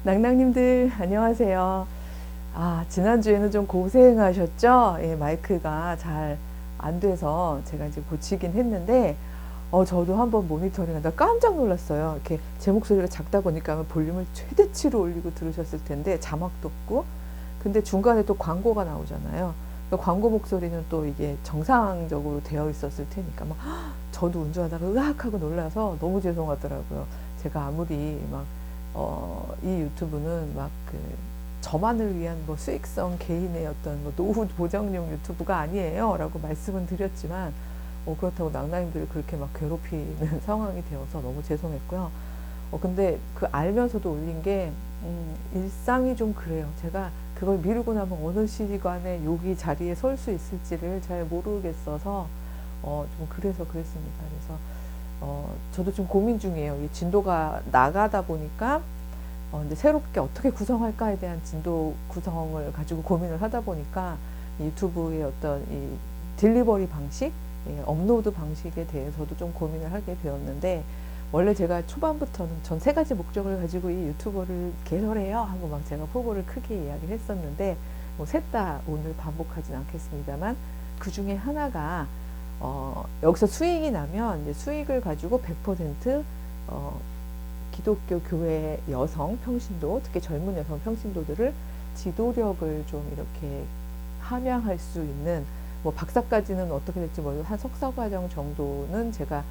낭낭님들 안녕하세요. 지난주에는 좀 고생하셨죠? 예, 마이크가 잘 안 돼서 제가 이제 고치긴 했는데, 저도 한번 모니터링하다 깜짝 놀랐어요. 이렇게 제 목소리가 작다 보니까 볼륨을 최대치로 올리고 들으셨을 텐데, 자막도 없고, 근데 중간에 또 광고가 나오잖아요. 그러니까 광고 목소리는 또 이게 정상적으로 되어 있었을 테니까, 저도 운전하다가 으악 하고 놀라서 너무 죄송하더라고요. 제가 아무리 이 유튜브는 저만을 위한 뭐 수익성 개인의 어떤 뭐 노후 보장용 유튜브가 아니에요 라고 말씀은 드렸지만, 그렇다고 낭낭님들을 그렇게 막 괴롭히는 상황이 되어서 너무 죄송했고요. 근데 그 알면서도 올린 게, 일상이 좀 그래요. 제가 그걸 미루고 나면 어느 시간에 여기 자리에 설 수 있을지를 잘 모르겠어서, 좀 그래서 그랬습니다. 그래서, 저도 좀 고민 중이에요. 이 진도가 나가다 보니까, 이제 새롭게 어떻게 구성할까에 대한 진도 구성을 가지고 고민을 하다 보니까 유튜브의 어떤 이 딜리버리 방식, 업로드 방식에 대해서도 좀 고민을 하게 되었는데, 원래 제가 초반부터는 전 세 가지 목적을 가지고 이 유튜버를 개설해요 하고 막 제가 포부를 크게 이야기를 했었는데, 뭐 셋 다 오늘 반복하진 않겠습니다만, 그 중에 하나가 여기서 수익이 나면 이제 수익을 가지고 100% 기독교 교회 여성 평신도, 특히 젊은 여성 평신도들을 지도력을 좀 이렇게 함양할 수 있는, 뭐 박사까지는 어떻게 될지 모르고 한 석사과정 정도는 제가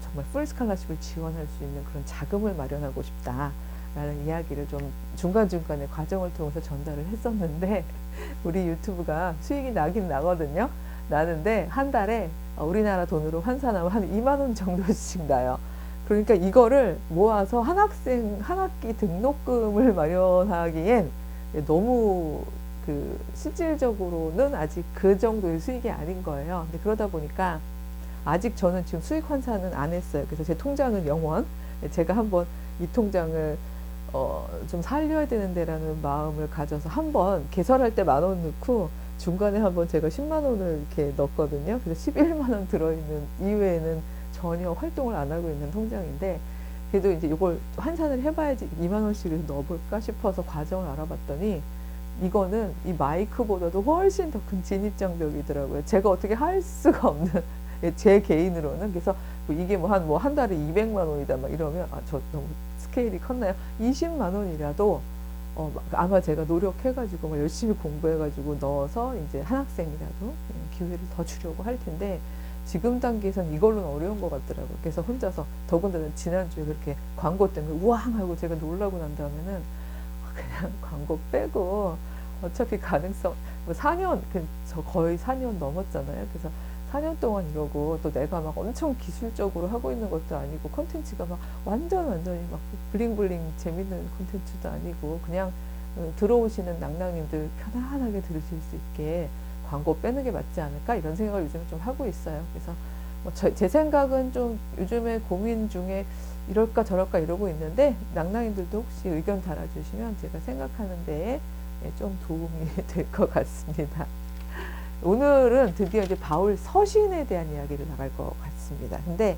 정말 풀 스칼라십을 지원할 수 있는 그런 자금을 마련하고 싶다라는 이야기를 좀 중간중간에 과정을 통해서 전달을 했었는데, 우리 유튜브가 수익이 나긴 나거든요. 나는데 한 달에 우리나라 돈으로 환산하면 한 2만 원 정도씩 나요. 그러니까 이거를 모아서 한 학기 등록금을 마련하기엔 너무 실질적으로는 아직 그 정도의 수익이 아닌 거예요. 근데 그러다 보니까 아직 저는 지금 수익 환산은 안 했어요. 그래서 제 통장은 영원, 제가 한번 이 통장을 좀 살려야 되는데라는 마음을 가져서 한번 개설할 때 10,000원 넣고 중간에 한번 제가 10만 원을 이렇게 넣었거든요. 그래서 11만 원 들어있는 이외에는 전혀 활동을 안 하고 있는 통장인데, 그래도 이제 이걸 환산을 해봐야지 2만 원씩을 넣어볼까 싶어서 과정을 알아봤더니, 이거는 이 마이크보다도 훨씬 더 큰 진입장벽이더라고요. 제가 어떻게 할 수가 없는, 제 개인으로는. 그래서 뭐 이게 한 달에 200만 원이다 막 이러면, 저 너무 스케일이 컸나요? 20만 원이라도 아마 제가 노력해가지고 열심히 공부해가지고 넣어서 이제 한 학생이라도 기회를 더 주려고 할 텐데, 지금 단계에선 이걸로는 어려운 것 같더라고요. 그래서 혼자서, 더군다나 지난주에 그렇게 광고 때문에 우왕하고 제가 놀라고 난 다음에는 그냥 광고 빼고, 어차피 가능성, 4년, 저 거의 4년 넘었잖아요. 그래서 4년 동안 이러고 또 내가 막 엄청 기술적으로 하고 있는 것도 아니고, 콘텐츠가 막 완전히 막 블링블링 재밌는 콘텐츠도 아니고, 그냥 들어오시는 낭낭님들 편안하게 들으실 수 있게 광고 빼는 게 맞지 않을까, 이런 생각을 요즘에 좀 하고 있어요. 그래서 제 생각은 좀 요즘에 고민 중에 이럴까 저럴까 이러고 있는데, 낭낭님들도 혹시 의견 달아주시면 제가 생각하는 데에 좀 도움이 될 것 같습니다. 오늘은 드디어 이제 바울 서신에 대한 이야기를 나갈 것 같습니다. 근데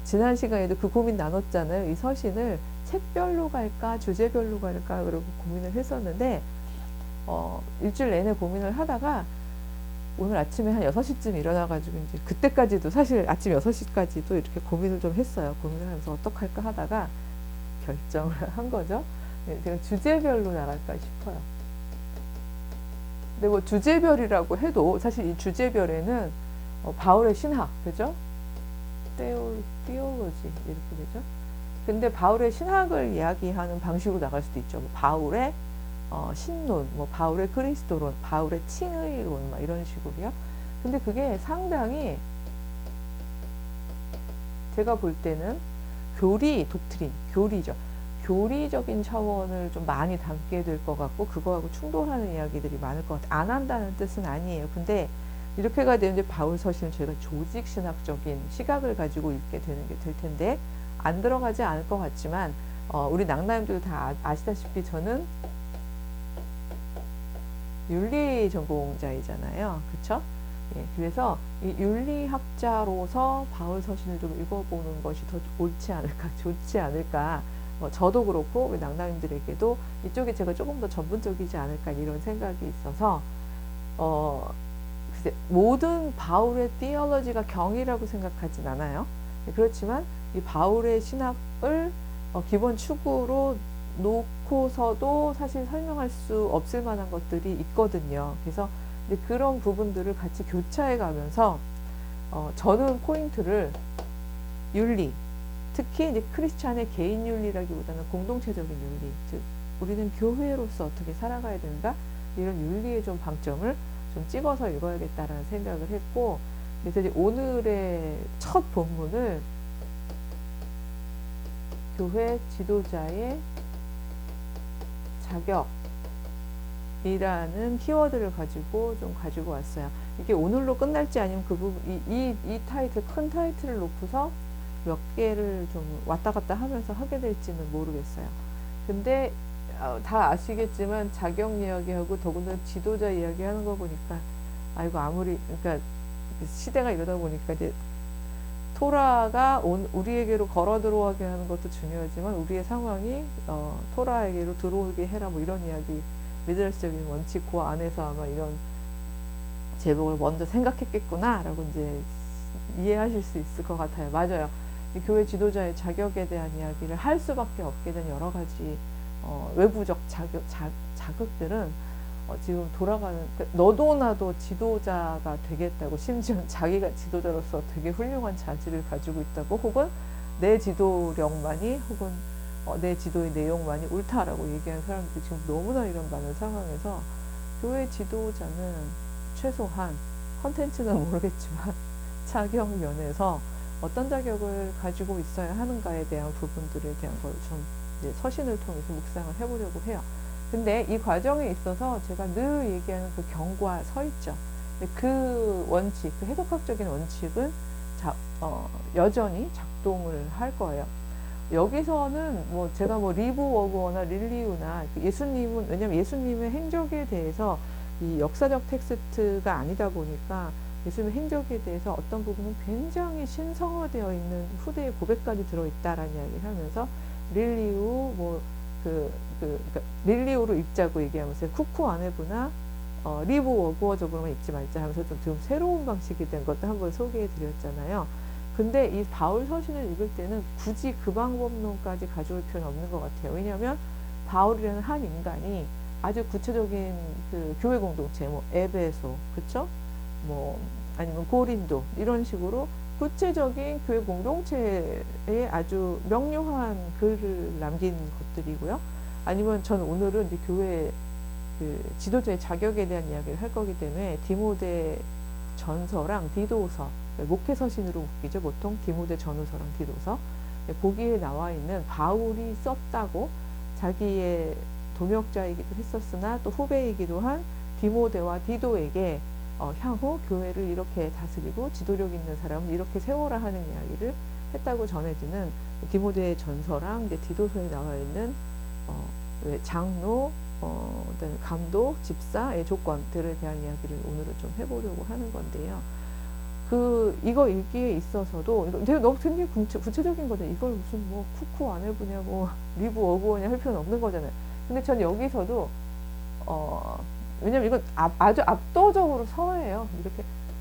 지난 시간에도 그 고민 나눴잖아요. 이 서신을 책별로 갈까 주제별로 갈까 그러고 고민을 했었는데, 일주일 내내 고민을 하다가 오늘 아침에 한 6시쯤 일어나가지고, 이제 그때까지도 사실 아침 6시까지도 이렇게 고민을 좀 했어요. 고민을 하면서 어떡할까 하다가 결정을 한 거죠. 제가 주제별로 나갈까 싶어요. 근데 뭐 주제별이라고 해도 사실 이 주제별에는 바울의 신학, 그죠? 테올로지 이렇게 되죠. 근데 바울의 신학을 이야기하는 방식으로 나갈 수도 있죠. 뭐 바울의 신론, 뭐 바울의 그리스도론, 바울의 칭의론, 막 이런 식으로요. 근데 그게 상당히 제가 볼 때는 교리죠. 교리적인 차원을 좀 많이 담게 될 것 같고, 그거하고 충돌하는 이야기들이 많을 것 같아요. 안 한다는 뜻은 아니에요. 근데 이렇게가 되면 이제 바울 서신을 저희가 조직신학적인 시각을 가지고 읽게 되는 게 될 텐데, 안 들어가지 않을 것 같지만, 우리 낭낭님들 다 아시다시피 저는 윤리 전공자이잖아요. 그쵸? 예, 그래서 이 윤리학자로서 바울 서신을 좀 읽어보는 것이 더 좋지 않을까 저도 그렇고 우리 낭낭님들에게도 이쪽에 제가 조금 더 전문적이지 않을까 이런 생각이 있어서 글쎄, 모든 바울의 티올로지가 경이라고 생각하진 않아요. 그렇지만 이 바울의 신학을 기본 축으로 놓고서도 사실 설명할 수 없을 만한 것들이 있거든요. 그래서 이제 그런 부분들을 같이 교차해 가면서 저는 포인트를 윤리, 특히 이제 크리스찬의 개인 윤리라기보다는 공동체적인 윤리, 즉 우리는 교회로서 어떻게 살아가야 되는가 이런 윤리에 좀 방점을 좀 찍어서 읽어야겠다라는 생각을 했고, 그래서 이제 오늘의 첫 본문을 교회 지도자의 자격이라는 키워드를 가지고 좀 가지고 왔어요. 이게 오늘로 끝날지 아니면 그 부분, 이 타이틀, 큰 타이틀을 놓고서 몇 개를 좀 왔다 갔다 하면서 하게 될지는 모르겠어요. 근데 다 아시겠지만 자격 이야기하고 더군다나 지도자 이야기하는 거 보니까 아이고 아무리 그러니까 시대가 이러다 보니까 이제 토라가 우리에게로 걸어 들어오게 하는 것도 중요하지만 우리의 상황이 토라에게로 들어오게 해라 뭐 이런 이야기, 미드레스적인 원칙 그 안에서 아마 이런 제목을 먼저 생각했겠구나라고 이제 이해하실 수 있을 것 같아요. 맞아요. 이 교회 지도자의 자격에 대한 이야기를 할 수밖에 없게 된 여러 가지 외부적 자극들은 지금 돌아가는, 너도 나도 지도자가 되겠다고, 심지어 자기가 지도자로서 되게 훌륭한 자질을 가지고 있다고, 혹은 내 지도력만이 혹은 내 지도의 내용만이 옳다라고 얘기하는 사람들이 지금 너무나 이런 많은 상황에서 교회 지도자는 최소한 컨텐츠는 모르겠지만 자격 면에서 어떤 자격을 가지고 있어야 하는가에 대한 부분들에 대한 걸 좀 서신을 통해서 묵상을 해보려고 해요. 근데 이 과정에 있어서 제가 늘 얘기하는 그 경과 서 있죠. 그 원칙, 그 해석학적인 원칙은 여전히 작동을 할 거예요. 여기서는 뭐 제가 뭐 리브 워그어나 릴리우나 예수님은, 왜냐면 예수님의 행적에 대해서 이 역사적 텍스트가 아니다 보니까 예수님의 행적에 대해서 어떤 부분은 굉장히 신성화되어 있는 후대의 고백까지 들어있다라는 이야기를 하면서 릴리우 그러니까 릴리우로 읽자고 얘기하면서 쿠쿠 아네부나 리브 워그어적으로만 읽지 말자 하면서 좀 새로운 방식이 된 것도 한번 소개해 드렸잖아요. 근데 이 바울 서신을 읽을 때는 굳이 그 방법론까지 가져올 필요는 없는 것 같아요. 왜냐하면 바울이라는 한 인간이 아주 구체적인 그 교회 공동체, 뭐 에베소, 그쵸? 뭐 아니면 고린도 이런 식으로 구체적인 교회 공동체에 아주 명료한 글을 남긴 것들이고요. 아니면 저는 오늘은 이제 교회 그 지도자의 자격에 대한 이야기를 할 거기 때문에 디모데 전서랑 디도서, 목회 서신으로 묶이죠. 보통 디모데 전후서랑 디도서, 거기에 나와 있는 바울이 썼다고 자기의 동역자이기도 했었으나 또 후배이기도 한 디모데와 디도에게 향후 교회를 이렇게 다스리고 지도력 있는 사람은 이렇게 세워라 하는 이야기를 했다고 전해지는 디모데 전서랑 이제 디도서에 나와 있는 장로, 그다음에 감독, 집사의 조건들에 대한 이야기를 오늘은 좀 해보려고 하는 건데요. 이거 읽기에 있어서도 되게 너무 굉장히 구체적인 거죠. 이걸 무슨 뭐 쿠쿠 안 해보냐고 리브 워그어냐 할 필요는 없는 거잖아요. 근데 전 여기서도 왜냐면 이건 아주 압도적으로 서예요.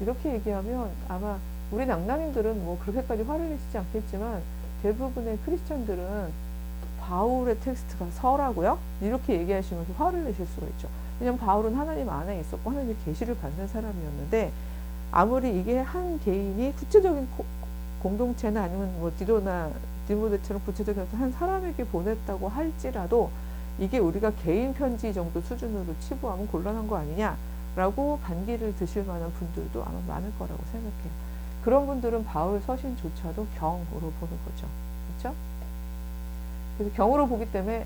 이렇게 얘기하면 아마 우리 낭낭인들은 뭐 그렇게까지 화를 내시지 않겠지만 대부분의 크리스찬들은 바울의 텍스트가 서라고요? 이렇게 얘기하시면서 화를 내실 수가 있죠. 왜냐면 바울은 하나님 안에 있었고 하나님의 계시를 받는 사람이었는데, 아무리 이게 한 개인이 구체적인 공동체나 아니면 뭐 디모데처럼 구체적인 한 사람에게 보냈다고 할지라도 이게 우리가 개인 편지 정도 수준으로 치부하면 곤란한 거 아니냐라고 반기를 드실 만한 분들도 아마 많을 거라고 생각해요. 그런 분들은 바울 서신조차도 경으로 보는 거죠. 그렇죠? 그래서 경으로 보기 때문에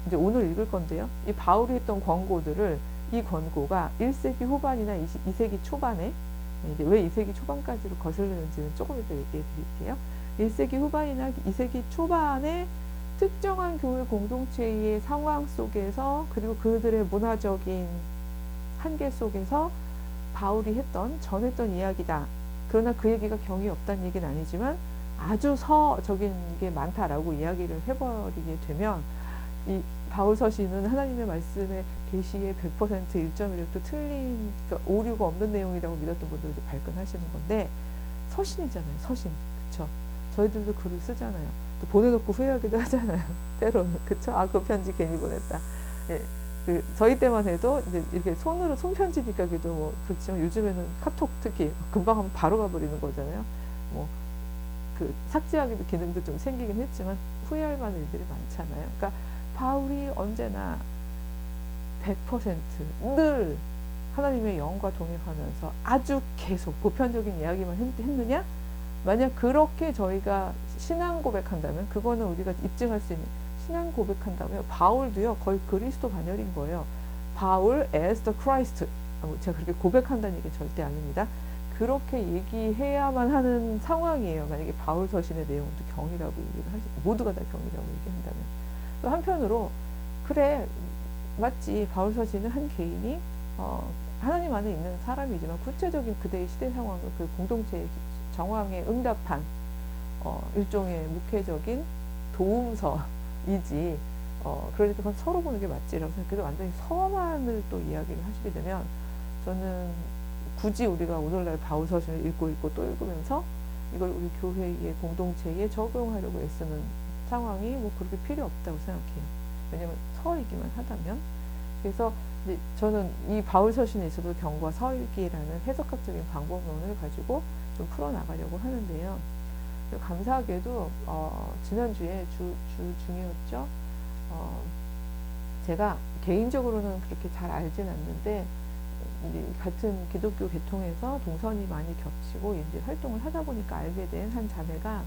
이제 오늘 읽을 건데요. 이 바울이 했던 권고들을, 이 권고가 1세기 후반이나 2세기 초반에, 이제 왜 2세기 초반까지로 거슬리는지는 조금 이따 얘기해 드릴게요. 1세기 후반이나 2세기 초반에 특정한 교회 공동체의 상황 속에서, 그리고 그들의 문화적인 한계 속에서 바울이 전했던 이야기다. 그러나 그 얘기가 경이 없다는 얘기는 아니지만 아주 서적인 게 많다라고 이야기를 해버리게 되면 이 바울 서신은 하나님의 말씀의 계시의 100% 1.1도 틀린, 그러니까 오류가 없는 내용이라고 믿었던 분들도 발끈하시는 건데, 서신이잖아요. 서신. 그쵸? 저희들도 글을 쓰잖아요. 또 보내놓고 후회하기도 하잖아요. 때로는. 그쵸? 아, 그 편지 괜히 보냈다. 예. 저희 때만 해도 이제 이렇게 손으로 손편지니까 그래도 뭐 그렇지만, 요즘에는 카톡 특히 금방 하면 바로 가버리는 거잖아요. 뭐 삭제하기도 기능도 좀 생기긴 했지만 후회할 만한 일들이 많잖아요. 그러니까 바울이 언제나 100%늘 하나님의 영과 동행하면서 아주 계속 보편적인 이야기만 했느냐? 만약 그렇게 저희가 신앙 고백한다면, 그거는 우리가 입증할 수 있는, 신앙 고백한다면 바울도요 거의 그리스도 반열인 거예요. 바울 as the Christ. 제가 그렇게 고백한다는 얘기는 절대 아닙니다. 그렇게 얘기해야만 하는 상황이에요. 만약에 바울 서신의 내용도 경이라고 얘기를 모두가 다 경이라고 얘기한다면. 또 한편으로 그래 맞지, 바울 서신은 한 개인이 하나님 안에 있는 사람이지만 구체적인 그대의 시대 상황을 그 공동체의 정황에 응답한 일종의 목회적인 도움서이지, 그러니까 그건 서로 보는 게 맞지라고 생각해도, 완전히 서만을 또 이야기를 하시게 되면 저는 굳이 우리가 오늘날 바울 서신을 읽고 또 읽으면서 이걸 우리 교회의 공동체에 적용하려고 애쓰는 상황이 뭐 그렇게 필요 없다고 생각해요. 왜냐면 서이기만 하다면. 그래서 이제 저는 이 바울 서신에 있어도 경과 서이기라는 해석학적인 방법론을 가지고 좀 풀어나가려고 하는데요. 감사하게도 지난주에 주 중이었죠. 제가 개인적으로는 그렇게 잘 알진 않는데, 같은 기독교 계통에서 동선이 많이 겹치고 이제 활동을 하다 보니까 알게 된 한 자매가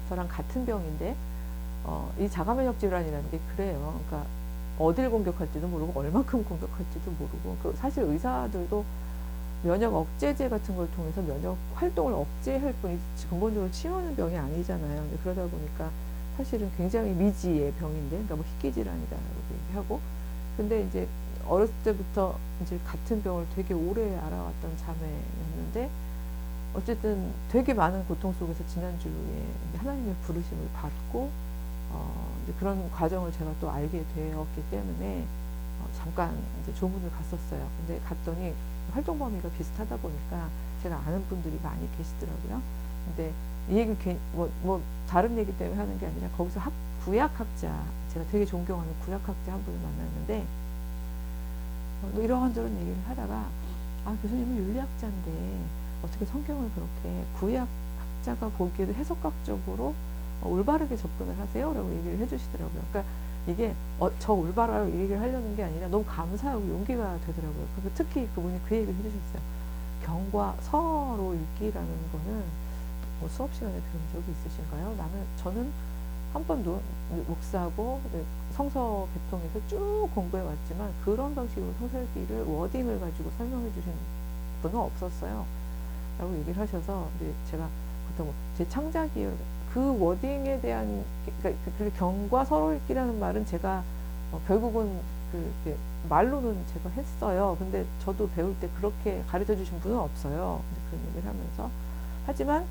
저랑 같은 병인데, 이 자가면역 질환이라는 게 그래요. 그러니까 어딜 공격할지도 모르고 얼만큼 공격할지도 모르고, 사실 의사들도 면역 억제제 같은 걸 통해서 면역 활동을 억제할 뿐이지 근본적으로 치유하는 병이 아니잖아요. 그러다 보니까 사실은 굉장히 미지의 병인데, 그러니까 뭐 희귀 질환이다라고 얘기하고, 근데 이제 어렸을 때부터 이제 같은 병을 되게 오래 알아왔던 자매였는데, 어쨌든 되게 많은 고통 속에서 지난주에 하나님의 부르심을 받고 이제 그런 과정을 제가 또 알게 되었기 때문에 잠깐 이제 조문을 갔었어요. 근데 갔더니 활동 범위가 비슷하다 보니까 제가 아는 분들이 많이 계시더라고요. 근데 이 얘기 뭐 다른 얘기 때문에 하는 게 아니라, 거기서 구약학자, 제가 되게 존경하는 구약학자 한 분을 만났는데, 이런저런 얘기를 하다가, 교수님은 윤리학자인데 어떻게 성경을 그렇게 구약학자가 보기에도 해석학적으로 올바르게 접근을 하세요? 라고 얘기를 해주시더라고요. 그러니까 이게 저 올바르게 얘기를 하려는 게 아니라 너무 감사하고 용기가 되더라고요. 특히 그분이 그 얘기를 해주셨어요. 경과 서로 읽기라는 거는 뭐 수업 시간에 배운 적이 있으신가요? 저는 한 번도 목사하고 성서 계통에서 쭉 공부해 왔지만 그런 방식으로 서술기를 워딩을 가지고 설명해 주신 분은 없었어요. 라고 얘기를 하셔서, 제가 보통 제 창작이에요. 그 워딩에 대한, 그러니까 경과 서로 읽기라는 말은 제가 결국은 말로는 제가 했어요. 근데 저도 배울 때 그렇게 가르쳐 주신 분은 없어요. 그런 얘기를 하면서. 하지만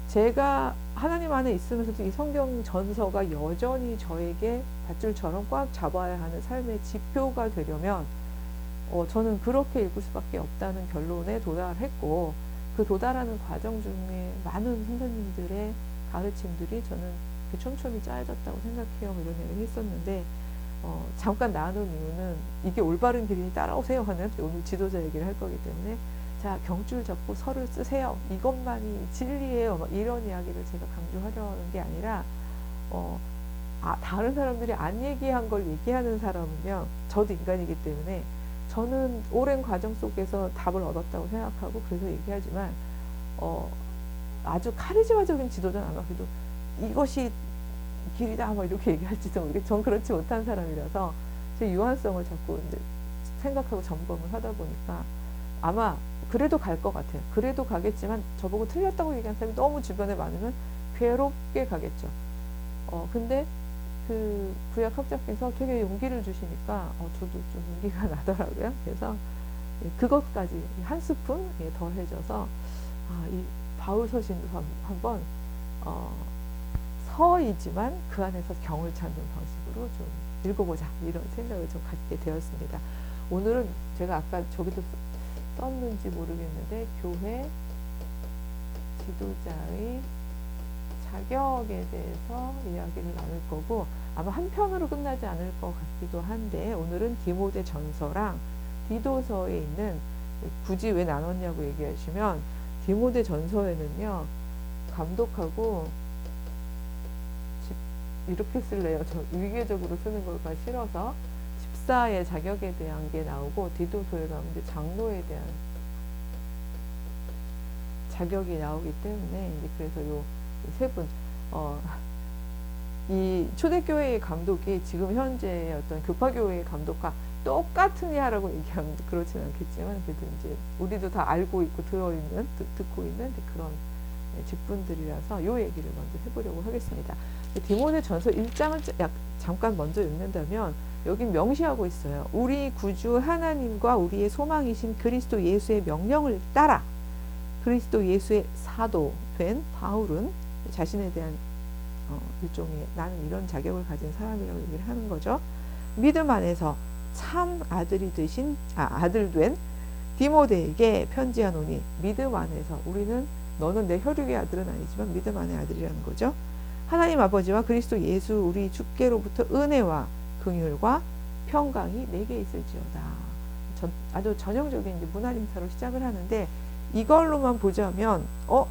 제가 하나님 안에 있으면서도 이 성경 전서가 여전히 저에게 밧줄처럼 꽉 잡아야 하는 삶의 지표가 되려면 저는 그렇게 읽을 수밖에 없다는 결론에 도달했고, 그 도달하는 과정 중에 많은 선생님들의 가르침들이 저는 촘촘히 짜여졌다고 생각해요. 이런 얘기를 했었는데, 잠깐 나눈 이유는 이게 올바른 길이니 따라오세요 하는, 오늘 지도자 얘기를 할 거기 때문에, 자, 경줄 잡고 서를 쓰세요. 이것만이 진리예요. 이런 이야기를 제가 강조하려는 게 아니라, 다른 사람들이 안 얘기한 걸 얘기하는 사람은요, 저도 인간이기 때문에 저는 오랜 과정 속에서 답을 얻었다고 생각하고 그래서 얘기하지만, 아주 카리스마적인 지도자는 아마 그래도 이것이 길이다 막 이렇게 얘기할지도 모르겠어요. 전 그렇지 못한 사람이라서 제 유한성을 자꾸 이제 생각하고 점검을 하다 보니까 아마 그래도 갈 것 같아요. 그래도 가겠지만 저보고 틀렸다고 얘기하는 사람이 너무 주변에 많으면 괴롭게 가겠죠. 근데 그 구약학자께서 되게 용기를 주시니까 저도 좀 용기가 나더라고요. 그래서 그것까지 한 스푼 더해져서 이 바울 서신도 한번 어, 서이지만 그 안에서 경을 찾는 방식으로 좀 읽어보자 이런 생각을 좀 갖게 되었습니다. 오늘은 제가 아까 저기도 썼는지 모르겠는데 교회 지도자의 자격에 대해서 이야기를 나눌 거고 아마 한 편으로 끝나지 않을 것 같기도 한데 오늘은 디모데 전서랑 디도서에 있는 굳이 왜 나눴냐고 얘기하시면 디모데 전서에는요 감독하고 이렇게 쓸래요. 저 위계적으로 쓰는 걸까 싫어서 집사의 자격에 대한 게 나오고 디도서에 가면 이제 장로에 대한 자격이 나오기 때문에 이제 그래서 요 세 분 이 초대교회의 감독이 지금 현재 어떤 교파교회의 감독과 똑같으냐라고 얘기하면 그렇지는 않겠지만 그래도 이제 우리도 다 알고 있고 듣고 있는 그런 직분들이라서 요 얘기를 먼저 해보려고 하겠습니다. 디모데 전서 1장을 잠깐 먼저 읽는다면 여긴 명시하고 있어요. 우리 구주 하나님과 우리의 소망이신 그리스도 예수의 명령을 따라 그리스도 예수의 사도 된 바울은 자신에 대한 일종의 나는 이런 자격을 가진 사람이라고 얘기를 하는 거죠. 믿음 안에서 참 아들 된 디모데에게 편지하노니 믿음 안에서 우리는 너는 내 혈육의 아들은 아니지만 믿음 안의 아들이라는 거죠. 하나님 아버지와 그리스도 예수 우리 주께로부터 은혜와 긍휼과 평강이 내게 있을지어다. 아주 전형적인 이제 문안 인사로 시작을 하는데 이걸로만 보자면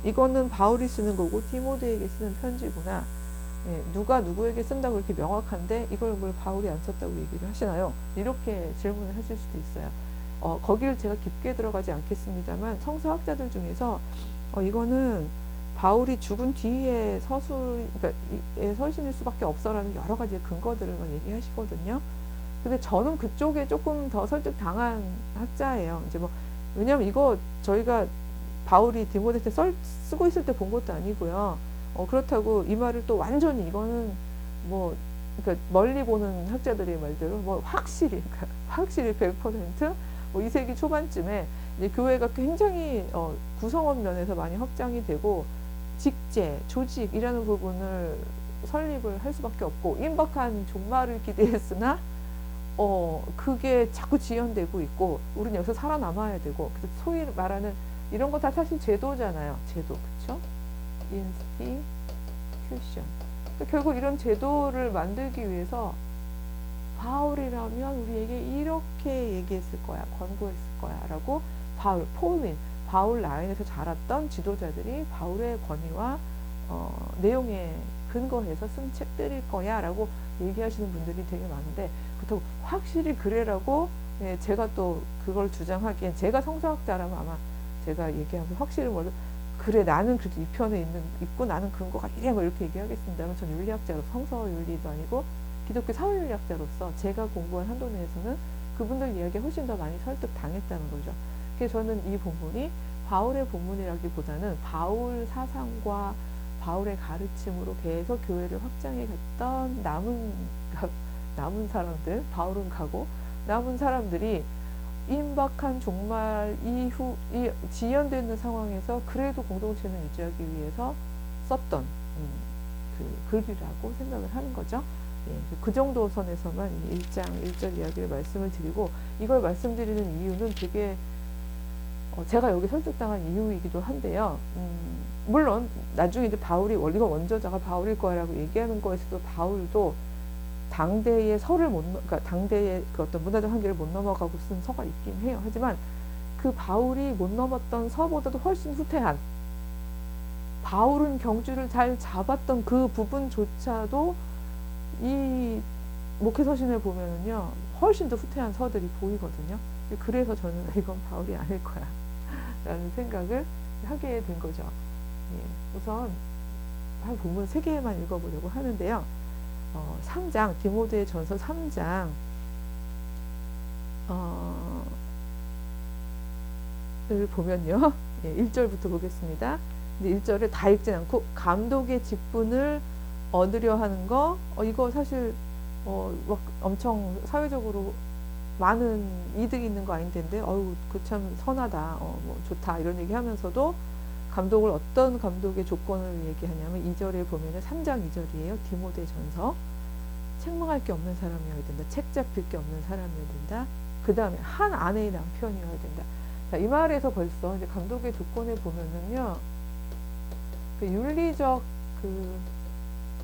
이거는 바울이 쓰는 거고 디모데에게 쓰는 편지구나. 누가 누구에게 쓴다고 이렇게 명확한데 이걸 왜 바울이 안 썼다고 얘기를 하시나요? 이렇게 질문을 하실 수도 있어요. 거기를 제가 깊게 들어가지 않겠습니다만 성서학자들 중에서 이거는 바울이 죽은 뒤에 서신일 수밖에 없어라는 여러 가지 근거들을 얘기하시거든요. 근데 저는 그쪽에 조금 더 설득당한 학자예요. 이제 왜냐면 이거 저희가 바울이 디모데 때 쓰고 있을 때 본 것도 아니고요. 그렇다고 이 말을 또 완전히 이거는 그러니까 멀리 보는 학자들의 말대로 확실히 100% 2세기 초반쯤에 이제 교회가 굉장히 구성원 면에서 많이 확장이 되고 직제, 조직이라는 부분을 설립을 할 수밖에 없고 임박한 종말을 기대했으나 그게 자꾸 지연되고 있고 우리는 여기서 살아남아야 되고 그래서 소위 말하는 이런 거 다 사실 제도잖아요. 제도, 그쵸? 인스티튜션. 결국 이런 제도를 만들기 위해서 바울이라면 우리에게 이렇게 얘기했을 거야, 권고했을 거야 라고 바울 라인에서 자랐던 지도자들이 바울의 권위와 내용에 근거해서 쓴 책들일 거야 라고 얘기하시는 분들이 되게 많은데 그렇다고 확실히 그래라고 제가 또 그걸 주장하기엔 제가 성서학자라면 아마 제가 얘기하면 확실히 그래 나는 그래도 이 편에 있고 나는 근거가 이래 이렇게 얘기하겠습니다만 전 윤리학자로서 성서윤리도 아니고 기독교 사회윤리학자로서 제가 공부한 한도 내에서는 그분들 이야기에 훨씬 더 많이 설득당했다는 거죠. 그래서 저는 이 본문이 바울의 본문이라기보다는 바울 사상과 바울의 가르침으로 계속 교회를 확장해 갔던 남은 사람들, 바울은 가고 남은 사람들이 임박한 종말 이후 지연되는 상황에서 그래도 공동체는 유지하기 위해서 썼던 그 글이라고 생각을 하는 거죠. 그 정도 선에서만 1장 1절 이야기를 말씀을 드리고 이걸 말씀드리는 이유는 되게 제가 여기 설득당한 이유이기도 한데요. 물론 나중에 이제 바울이 이거 원저자가 바울일 거라고 얘기하는 거에서도 바울도 당대의 그러니까 당대의 그 어떤 문화적 한계를 못 넘어가고 쓴 서가 있긴 해요. 하지만 그 바울이 못 넘었던 서보다도 훨씬 후퇴한 바울은 경주를 잘 잡았던 그 부분조차도 이 목회서신을 보면은요 훨씬 더 후퇴한 서들이 보이거든요. 그래서 저는 이건 바울이 아닐 거야 라는 생각을 하게 된 거죠. 우선 한 본문 3개만 읽어보려고 하는데요. 3장 디모데 전서 3장 을 보면요 1절부터 보겠습니다. 근데 1절을 다 읽진 않고 감독의 직분을 얻으려 하는 거 이거 사실 막 엄청 사회적으로 많은 이득이 있는 거 아닌데 그 참 선하다 뭐 좋다 이런 얘기 하면서도 감독을 어떤 감독의 조건을 얘기하냐면 2절에 보면은 3장 2절이에요. 디모데전서. 책망할 게 없는 사람이어야 된다. 책 잡힐 게 없는 사람이어야 된다. 그 다음에 한 아내의 남편이어야 된다. 자, 이 말에서 벌써 이제 감독의 조건을 보면은요, 그 윤리적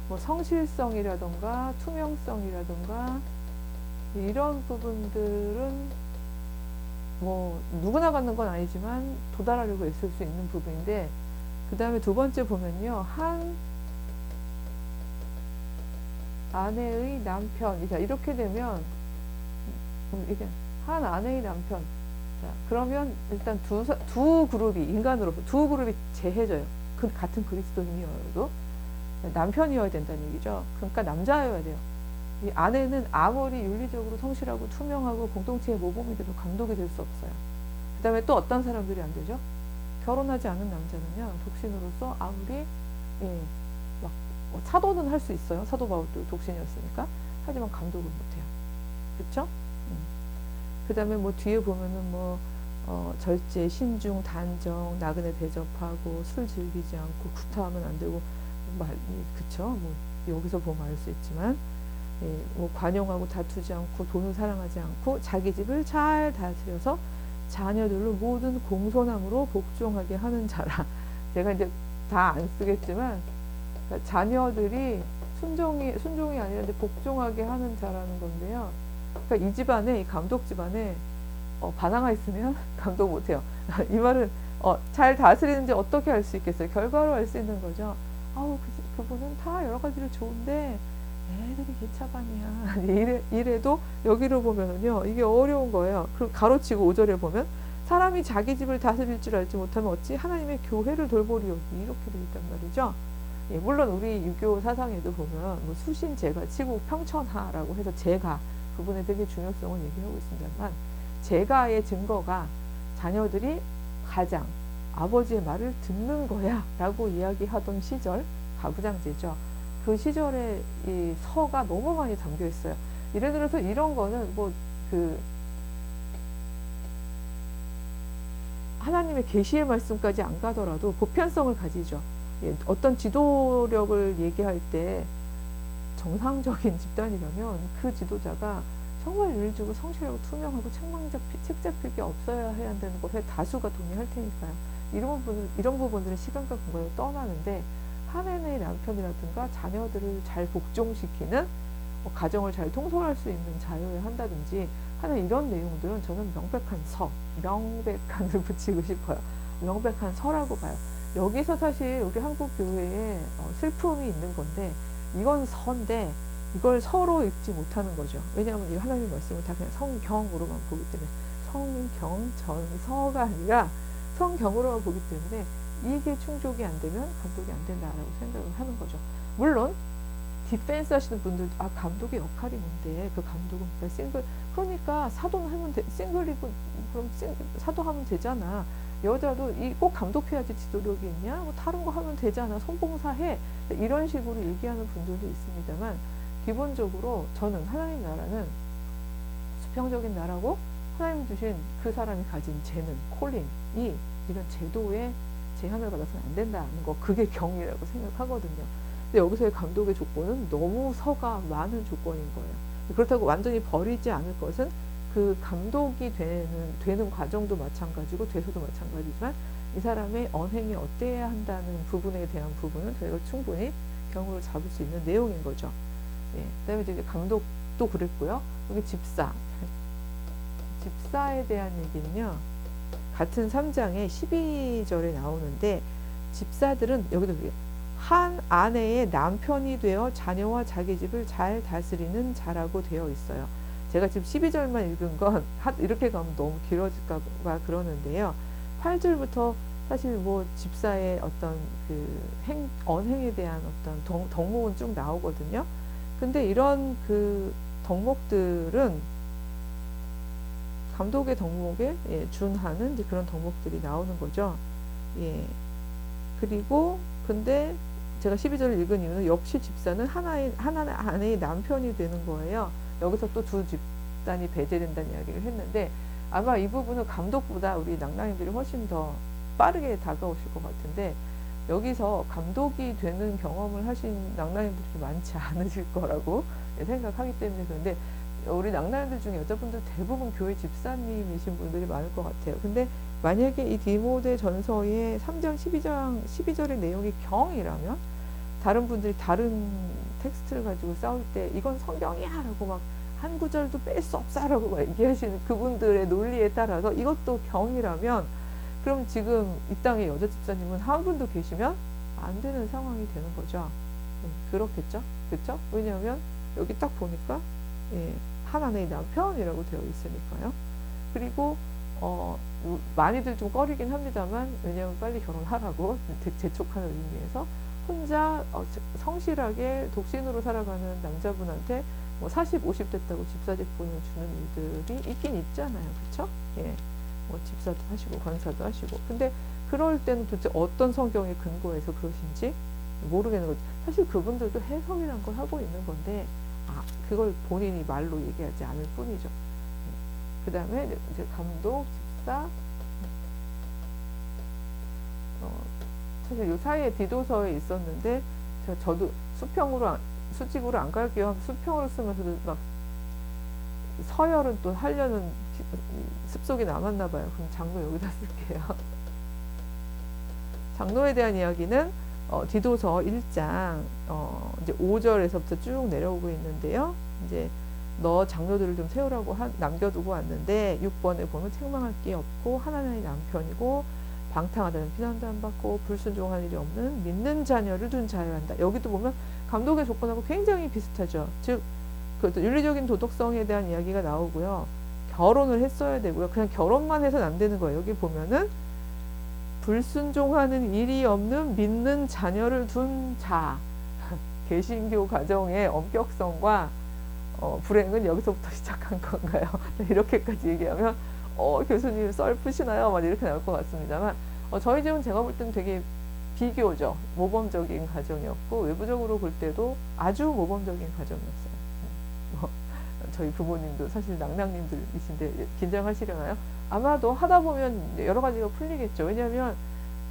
뭐 성실성이라던가 투명성이라던가 이런 부분들은 뭐 누구나 갖는 건 아니지만 도달하려고 애쓸 수 있는 부분인데, 그 다음에 두 번째 보면요, 한 아내의 남편. 자, 이렇게 되면 이게 한 아내의 남편. 자, 그러면 일단 두 그룹이 인간으로서 두 그룹이 재해져요. 그 같은 그리스도인이어도 남편이어야 된다는 얘기죠. 그러니까 남자여야 돼요. 이 아내는 아무리 윤리적으로 성실하고 투명하고 공동체의 모범이 돼도 감독이 될 수 없어요. 그 다음에 또 어떤 사람들이 안 되죠? 결혼하지 않은 남자는요, 독신으로서 아무리 막 사도는 할 수 있어요. 사도 바울도 독신이었으니까. 하지만 감독은 못해요. 그렇죠? 그 다음에 뭐 뒤에 보면은 뭐 절제, 신중, 단정, 나그네 대접하고 술 즐기지 않고 구타하면 안 되고 그쵸? 뭐 여기서 보면 알 수 있지만, 뭐 관용하고 다투지 않고 돈을 사랑하지 않고 자기 집을 잘 다스려서 자녀들로 모든 공손함으로 복종하게 하는 자라. 제가 이제 다 안 쓰겠지만, 그러니까 자녀들이 순종이 아니라 이제 복종하게 하는 자라는 건데요. 그러니까 이 집안에, 이 감독 집안에 반항아 있으면 감독 못해요. 이 말은 잘 다스리는지 어떻게 알 수 있겠어요? 결과로 알 수 있는 거죠. 아우, 그분은 다 여러 가지로 좋은데 애들이 개차반이야. 이래도 여기로 보면은요, 이게 어려운 거예요. 그리고 가로치고 5절에 보면 사람이 자기 집을 다스릴 줄 알지 못하면 어찌 하나님의 교회를 돌보리요. 이렇게 되어 있단 말이죠. 물론 우리 유교 사상에도 보면 뭐 수신 제가 치국 평천하라고 해서 제가 부분에 되게 중요성을 얘기하고 있습니다만, 제가의 증거가 자녀들이 가장 아버지의 말을 듣는 거야 라고 이야기하던 시절, 가부장제죠. 그 시절에 이 서가 너무 많이 담겨 있어요. 예를 들어서 이런 거는 뭐 하나님의 계시의 말씀까지 안 가더라도 보편성을 가지죠. 어떤 지도력을 얘기할 때 정상적인 집단이라면 그 지도자가 정말 윤리적으로 성실하고 투명하고 책 잡힐 게 없어야 해야 한다는 것에 다수가 동의할 테니까요. 이런 부분들은 시간과 공간을 떠나는데, 하나님의 남편이라든가 자녀들을 잘 복종시키는, 가정을 잘 통솔할 수 있는 자여야 한다든지 하는 이런 내용들은 저는 명백한을 붙이고 싶어요. 명백한 서라고 봐요. 여기서 사실 우리 한국 교회에 슬픔이 있는 건데, 이건 서인데 이걸 서로 읽지 못하는 거죠. 왜냐하면 이 하나님의 말씀을 다 그냥 성경으로만 보기 때문에, 성경 전서가 아니라 성경으로만 보기 때문에 이게 충족이 안 되면 감독이 안 된다라고 생각을 하는 거죠. 물론 디펜스 하시는 분들도 감독의 역할이 뭔데, 그 감독은 그러니까 사도는 하면 싱글이고 그럼 사도하면 되잖아. 여자도 꼭 감독해야지 지도력이 있냐? 뭐 다른 거 하면 되잖아. 선봉사해. 이런 식으로 얘기하는 분들도 있습니다만, 기본적으로 저는 하나님 나라는 수평적인 나라고, 하나님 주신 그 사람이 가진 재능, 콜링이 이런 제도에 제한을 받아서는 안 된다는 거, 그게 경이라고 생각하거든요. 근데 여기서의 감독의 조건은 너무 서가 많은 조건인 거예요. 그렇다고 완전히 버리지 않을 것은 그 감독이 되는 과정도 마찬가지고 돼서도 마찬가지지만, 이 사람의 언행이 어때야 한다는 부분에 대한 부분은 저희가 충분히 경우를 잡을 수 있는 내용인 거죠. 그다음에 이제 감독도 그랬고요. 여기 집사에 대한 얘기는요, 같은 3장의 12절에 나오는데, 집사들은 여기도 한 아내의 남편이 되어 자녀와 자기 집을 잘 다스리는 자라고 되어 있어요. 제가 지금 12절만 읽은 건 이렇게 가면 너무 길어질까 봐 그러는데요. 8절부터 사실 뭐 집사의 어떤 언행에 대한 어떤 덕목은 쭉 나오거든요. 근데 이런 덕목들은 감독의 덕목에 준하는 이제 그런 덕목들이 나오는 거죠. 그리고 근데 제가 12절을 읽은 이유는 역시 집사는 하나의 아내의 남편이 되는 거예요. 여기서 또 두 집단이 배제된다는 이야기를 했는데, 아마 이 부분은 감독보다 우리 낭랑이들이 훨씬 더 빠르게 다가오실 것 같은데 여기서 감독이 되는 경험을 하신 낭나님들이 많지 않으실 거라고 생각하기 때문에 그런데 우리 낭나님들 중에 여자분들 대부분 교회 집사님이신 분들이 많을 것 같아요. 근데 만약에 이 디모데 전서의 3장 12절의 내용이 경이라면 다른 분들이 다른 텍스트를 가지고 싸울 때 이건 성경이야 라고 막 한 구절도 뺄 수 없어라고 막 얘기하시는 그분들의 논리에 따라서 이것도 경이라면 그럼 지금 이 땅에 여자 집사님은 한 분도 계시면 안 되는 상황이 되는 거죠. 그렇겠죠? 그렇죠? 왜냐하면 여기 딱 보니까 하나님의 남편이라고 되어 있으니까요. 그리고 많이들 좀 꺼리긴 합니다만 왜냐하면 빨리 결혼하라고 재촉하는 의미에서 혼자 성실하게 독신으로 살아가는 남자분한테 뭐 40, 50 됐다고 집사직분을 주는 일들이 있긴 있잖아요. 그렇죠? 예. 뭐 집사도 하시고 권사도 하시고 근데 그럴 때는 도대체 어떤 성경의 근거에서 그러신지 모르겠는 거죠. 사실 그분들도 해석이란 걸 하고 있는 건데 그걸 본인이 말로 얘기하지 않을 뿐이죠. 그 다음에 이제 감독, 집사 사실 요 사이에 디도서에 있었는데 저도 수직으로 안 갈게요. 수평으로 쓰면서도 막 서열은 또 하려는 습속이 남았나 봐요. 그럼 장로 여기다 쓸게요. 장로에 대한 이야기는 디도서 1장 이제 5절에서부터 쭉 내려오고 있는데요. 이제 너 장로들을 좀 세우라고 남겨두고 왔는데 6번에 보면 책망할 게 없고 하나님의 남편이고 방탕하다는 비난도 안 받고 불순종할 일이 없는 믿는 자녀를 둔 자여야 한다. 여기도 보면 감독의 조건하고 굉장히 비슷하죠. 즉 그 윤리적인 도덕성에 대한 이야기가 나오고요. 결혼을 했어야 되고요. 그냥 결혼만 해서는 안 되는 거예요. 여기 보면은 불순종하는 일이 없는 믿는 자녀를 둔 자. 개신교 가정의 엄격성과 불행은 여기서부터 시작한 건가요? 이렇게까지 얘기하면 교수님 썰 푸시나요? 막 이렇게 나올 것 같습니다만 저희 집은 제가 볼 때는 되게 비교죠. 모범적인 가정이었고 외부적으로 볼 때도 아주 모범적인 가정이었어요. 저희 부모님도 사실 낭낭님들이신데 긴장하시려나요? 아마도 하다 보면 여러 가지가 풀리겠죠. 왜냐하면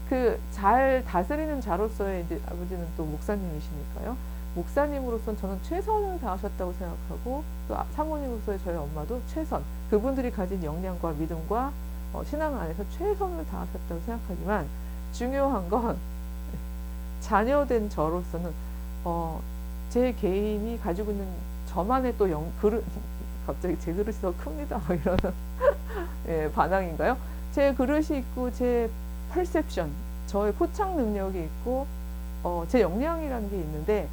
그 잘 다스리는 자로서의 이제 아버지는 또 목사님이시니까요. 목사님으로서는 저는 최선을 다하셨다고 생각하고 또 사모님으로서의 저희 엄마도 최선, 그분들이 가진 역량과 믿음과 신앙 안에서 최선을 다하셨다고 생각하지만 중요한 건 자녀된 저로서는 제 개인이 가지고 있는 저만의 또 그릇, 갑자기 제 그릇이 더 큽니다. 이러는 예, 반항인가요? 제 그릇이 있고 제 퍼셉션, 저의 포착 능력이 있고 제 역량이라는 게 있는데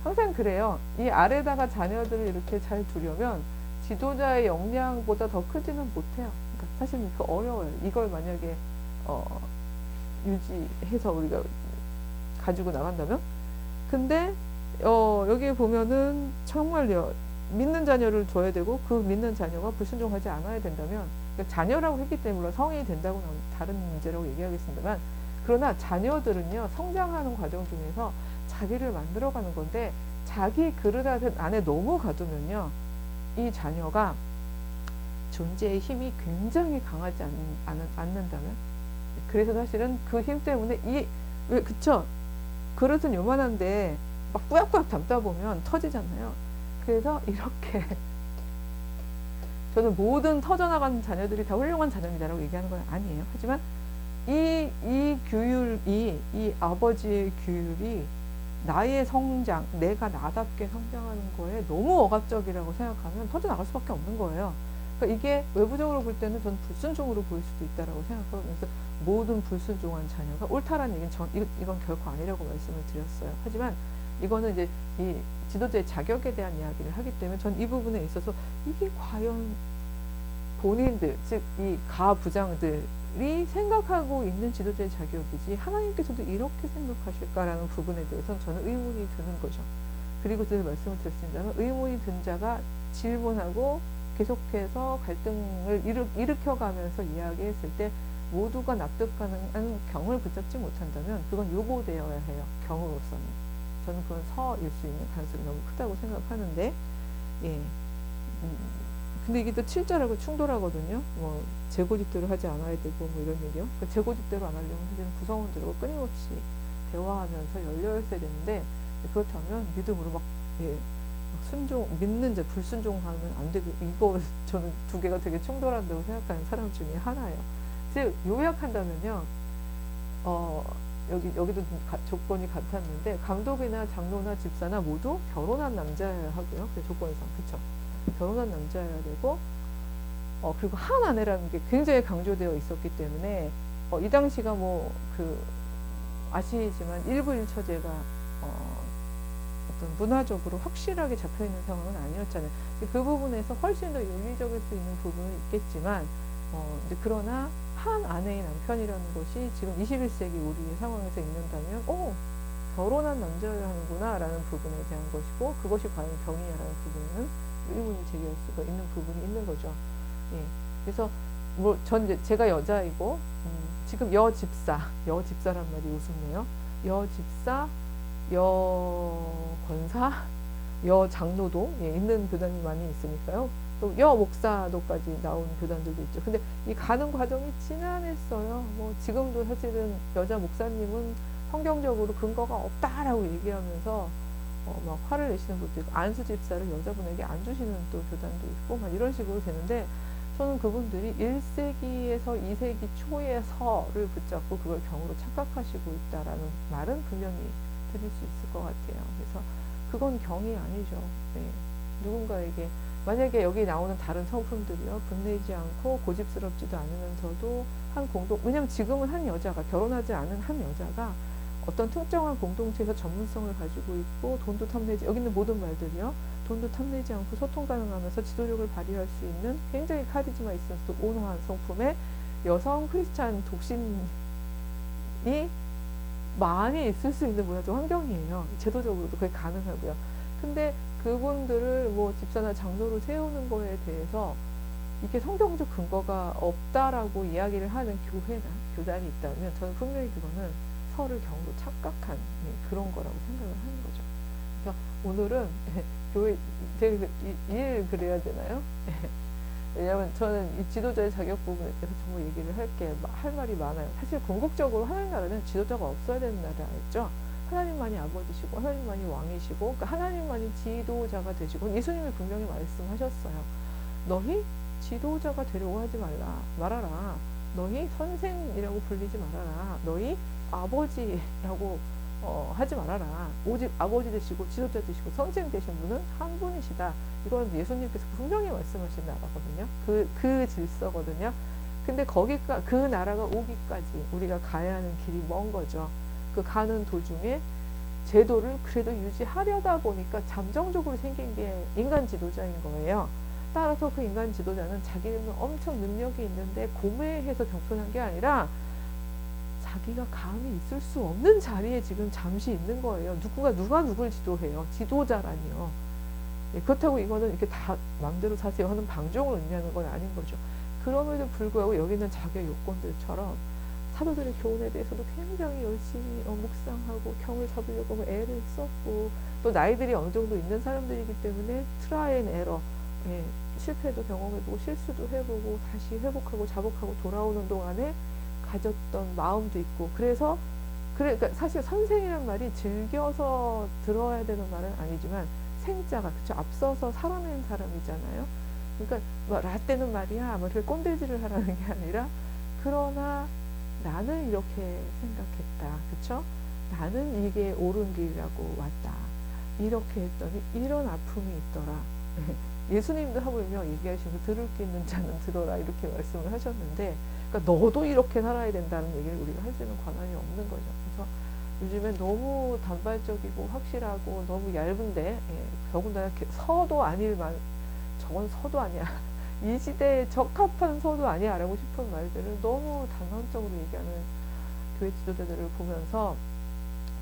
항상 그래요. 이 아래다가 자녀들을 이렇게 잘 두려면 지도자의 역량보다 더 크지는 못해요. 그러니까 사실 그 어려워요. 이걸 만약에 유지해서 우리가 가지고 나간다면 근데 여기 보면은 정말요. 믿는 자녀를 줘야 되고 그 믿는 자녀가 불순종하지 않아야 된다면 그러니까 자녀라고 했기 때문에 물론 성인이 된다고는 다른 문제라고 얘기하겠습니다만 그러나 자녀들은요. 성장하는 과정 중에서 자기를 만들어가는 건데 자기 그릇 안에 너무 가두면요. 이 자녀가 존재의 힘이 굉장히 강하지 않는다면 그래서 사실은 그 힘 때문에 그쵸? 그릇은 요만한데 막 꾸역꾸역 담다 보면 터지잖아요. 그래서 이렇게 저는 모든 터져나가는 자녀들이 다 훌륭한 자녀입니다라고 얘기하는 건 아니에요. 하지만 이 규율이 이 아버지의 규율이 나의 성장, 내가 나답게 성장하는 거에 너무 억압적이라고 생각하면 터져나갈 수밖에 없는 거예요. 그러니까 이게 외부적으로 볼 때는 저는 불순종으로 보일 수도 있다라고 생각하거든요. 그래서 모든 불순종한 자녀가 옳다라는 얘기는 이건 결코 아니라고 말씀을 드렸어요. 하지만 이거는 이제 이 지도자의 자격에 대한 이야기를 하기 때문에 전 이 부분에 있어서 이게 과연 본인들, 즉 이 가부장들이 생각하고 있는 지도자의 자격이지 하나님께서도 이렇게 생각하실까라는 부분에 대해서는 저는 의문이 드는 거죠. 그리고 제가 말씀을 드렸습니다만 의문이 든 자가 질문하고 계속해서 갈등을 일으켜가면서 이야기했을 때 모두가 납득 가능한 경을 붙잡지 못한다면 그건 요구되어야 해요. 경으로서는. 저는 그건 서일 수 있는 가능성이 너무 크다고 생각하는데 근데 이게 또 7절하고 충돌하거든요. 뭐 재고집대로 하지 않아야 되고 뭐 이런 얘기요. 그러니까 재고집대로 안 하려면 이제는 구성원들과 끊임없이 대화하면서 열려 있어야 되는데 그렇다면 믿음으로 막, 예, 막 순종 믿는 자 불순종하면 안 되고 이거 저는 두 개가 되게 충돌한다고 생각하는 사람 중에 하나예요. 즉 요약한다면요. 여기도 조건이 같았는데 감독이나 장로나 집사나 모두 결혼한 남자여야 하고요. 그 조건상 그쵸. 결혼한 남자여야 되고 그리고 한 아내라는 게 굉장히 강조되어 있었기 때문에 이 당시가 뭐 그 아시지만 일부일처제가 어떤 문화적으로 확실하게 잡혀 있는 상황은 아니었잖아요. 그 부분에서 훨씬 더 윤리적일 수 있는 부분은 있겠지만 이제 그러나 한 아내의 남편이라는 것이 지금 21세기 우리의 상황에서 있는다면 결혼한 남자여야 하는구나 라는 부분에 대한 것이고 그것이 과연 경이냐라는 부분은 의문이 제기할 수가 있는 부분이 있는 거죠. 예. 그래서 뭐 제가 여자이고 지금 여집사란 말이 우습네요. 여집사, 여권사, 여장로도 있는 교단이 많이 있으니까요. 또 여목사도까지 나온 교단들도 있죠. 근데 이 가는 과정이 지난했어요. 뭐 지금도 사실은 여자 목사님은 성경적으로 근거가 없다라고 얘기하면서 막 화를 내시는 것도 있고 안수 집사를 여자분에게 안 주시는 또 교단도 있고 막 이런 식으로 되는데 저는 그분들이 1세기에서 2세기 초의 서를 붙잡고 그걸 경으로 착각하시고 있다라는 말은 분명히 드릴 수 있을 것 같아요. 그래서 그건 경이 아니죠. 네. 누군가에게 만약에 여기 나오는 다른 성품들이요 분내지 않고 고집스럽지도 않으면서도 왜냐면 지금은 한 여자가 결혼하지 않은 한 여자가 어떤 특정한 공동체에서 전문성을 가지고 있고 돈도 탐내지 여기 있는 모든 말들이요 돈도 탐내지 않고 소통 가능하면서 지도력을 발휘할 수 있는 굉장히 카리스마 있어서 온화한 성품의 여성 크리스찬 독신이 많이 있을 수 있는 문화적 환경이에요. 제도적으로도 그게 가능하고요. 근데 그분들을 뭐 집사나 장로로 세우는 거에 대해서 이게 성경적 근거가 없다라고 이야기를 하는 교회나 교단이 있다면 저는 분명히 그거는 서를 경으로 착각한 그런 거라고 생각을 하는 거죠. 그래서 오늘은 교회 제가 이해를 그래야 되나요? 왜냐하면 저는 이 지도자의 자격 부분에 대해서 정말 얘기를 할 말이 많아요. 사실 궁극적으로 하나님 나라는 지도자가 없어야 되는 나라였죠. 하나님만이 아버지시고 하나님만이 왕이시고 그러니까 하나님만이 지도자가 되시고 예수님이 분명히 말씀하셨어요. 너희 지도자가 되려고 하지 말아라. 너희 선생이라고 불리지 말아라. 너희 아버지라고 하지 말아라. 오직 아버지 되시고 지도자 되시고 선생 되신 분은 한 분이시다. 이건 예수님께서 분명히 말씀하신 나라거든요. 그 질서거든요. 근데 그 나라가 오기까지 우리가 가야 하는 길이 먼 거죠. 그 가는 도중에 제도를 그래도 유지하려다 보니까 잠정적으로 생긴 게 인간 지도자인 거예요. 따라서 그 인간 지도자는 자기는 엄청 능력이 있는데 고매해서 겸손한 게 아니라 자기가 감히 있을 수 없는 자리에 지금 잠시 있는 거예요. 누가 누굴 지도해요. 지도자라니요. 그렇다고 이거는 이렇게 다 마음대로 사세요 하는 방종을 의미하는 건 아닌 거죠. 그럼에도 불구하고 여기는 자기의 요건들처럼 사도들의 교훈에 대해서도 굉장히 열심히 묵상하고 경을 잡으려고 애를 썼고 또 나이들이 어느 정도 있는 사람들이기 때문에 트라이 앤 에러 실패도 경험해보고 실수도 해보고 다시 회복하고 자복하고 돌아오는 동안에 가졌던 마음도 있고 그러니까 사실 선생이란 말이 즐겨서 들어야 되는 말은 아니지만 생자가 그쵸 앞서서 살아낸 사람이잖아요. 그러니까 뭐 라떼는 말이야 뭐 이렇게 꼰대질을 하라는 게 아니라 그러나 나는 이렇게 생각했다. 그쵸? 나는 이게 옳은 길이라고 왔다. 이렇게 했더니 이런 아픔이 있더라. 예수님도 하물며 얘기하시면서 들을 게 있는 자는 들어라 이렇게 말씀을 하셨는데 그러니까 너도 이렇게 살아야 된다는 얘기를 우리가 할 수 있는 권한이 없는 거죠. 그래서 요즘에 너무 단발적이고 확실하고 너무 얇은데 더군다나 서도 아닐만 저건 서도 아니야. 이 시대에 적합한 서도 아니야 라고 싶은 말들을 너무 단언적으로 얘기하는 교회 지도자들을 보면서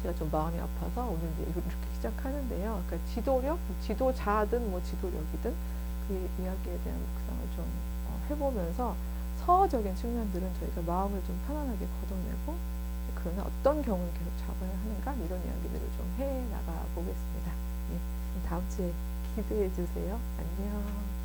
제가 좀 마음이 아파서 오늘 이제 이렇게 시작하는데요. 그러니까 지도력, 지도자든 뭐 지도력이든 그 이야기에 대한 묵상을 좀 해보면서 서적인 측면들은 저희가 마음을 좀 편안하게 걷어내고 그러나 어떤 경우를 계속 잡아야 하는가 이런 이야기들을 좀 해나가 보겠습니다. 다음 주에 기대해 주세요. 안녕.